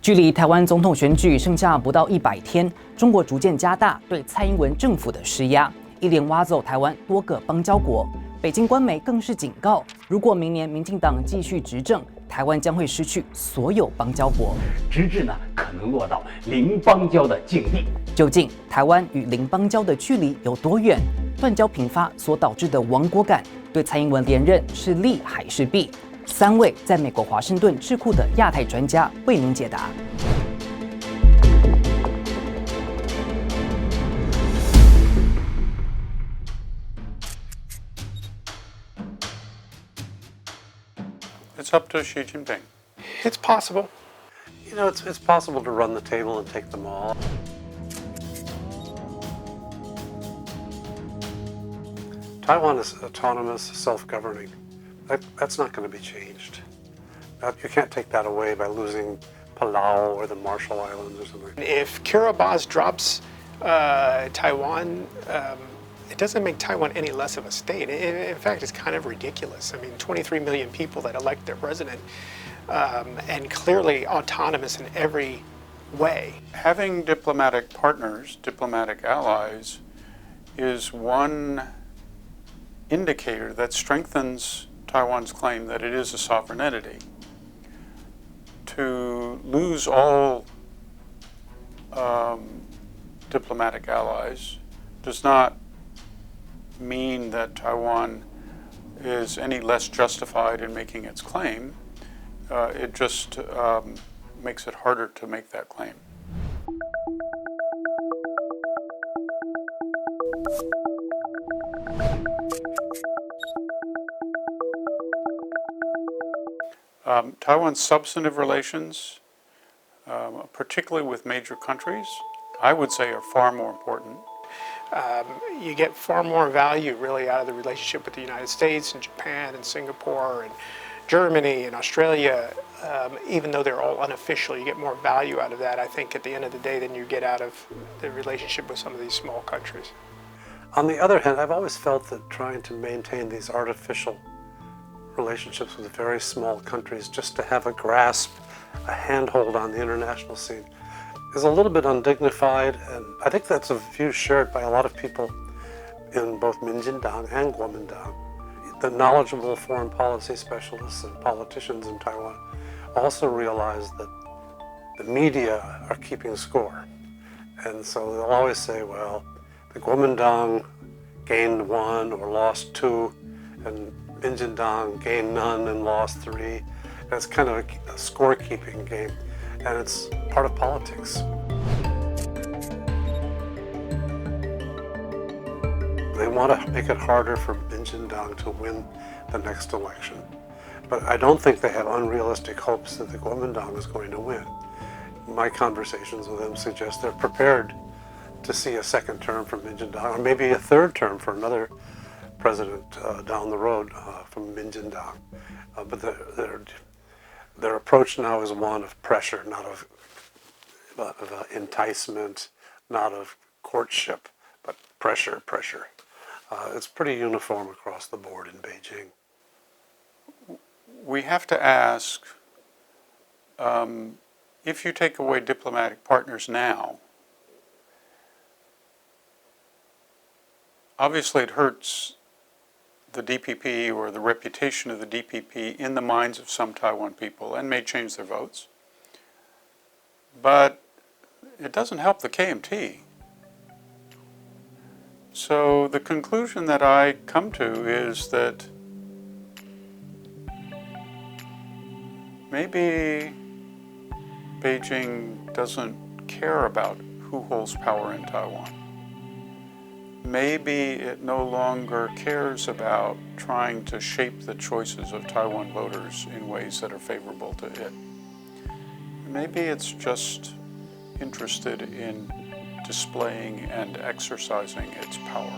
距离台湾总统选举剩下不到100天，中国逐渐加大对蔡英文政府的施压，一连挖走台湾多个邦交国。北京官媒更是警告，如果明年民进党继续执政，台湾将会失去所有邦交国，直至可能落到零邦交的境地。究竟台湾与零邦交的距离有多远？断交频发所导致的亡国感，对蔡英文连任是利还是弊？3位在美国华盛顿智库的亚太专家为您解答。It's up to Xi Jinping. It's possible. You know, it's possible to run the table and take them all. Taiwan is autonomous, self-governing. That's not going to be changed. You can't take that away by losing Palau or the Marshall Islands or something. If Kiribati drops Taiwan, it doesn't make Taiwan any less of a state. In fact, it's kind of ridiculous. I mean, 23 million people that elect their president, and clearly autonomous in every way. Having diplomatic partners, diplomatic allies, is one indicator that strengthens Taiwan's claim that it is a sovereign entity. To lose all diplomatic allies does not mean that Taiwan is any less justified in making its claim. It just makes it harder to make that claim. Taiwan's substantive relations, particularly with major countries, I would say are far more important. You get far more value really out of the relationship with the United States and Japan and Singapore and Germany and Australia, even though they're all unofficial. You get more value out of that, I think, at the end of the day than you get out of the relationship with some of these small countries. On the other hand, I've always felt that trying to maintain these artificial relationships with very small countries just to have a grasp, a handhold on the international scene is a little bit undignified, and I think that's a view shared by a lot of people in both Minjindang and Kuomintang. The knowledgeable foreign policy specialists and politicians in Taiwan also realize that the media are keeping score. And so they'll always say, well, the Kuomintang gained 1 or lost 2, and Minjindang gained none and lost 3. And it's kind of a scorekeeping game, and it's part of politics. They want to make it harder for Minjindang to win the next election. But I don't think they have unrealistic hopes that the Kuomintang is going to win. My conversations with them suggest they're prepared to see a second term from Minjindang, or maybe a third term for another president down the road from Minjindang. But their approach now is one of pressure, not of enticement, not of courtship, but pressure. It's pretty uniform across the board in Beijing. We have to ask, if you take away diplomatic partners now, obviously it hurts the DPP or the reputation of the DPP in the minds of some Taiwan people and may change their votes. But it doesn't help the KMT. So the conclusion that I come to is that maybe Beijing doesn't care about who holds power in Taiwan. Maybe it no longer cares about trying to shape the choices of Taiwan voters in ways that are favorable to it. Maybe it's just interested in displaying and exercising its power.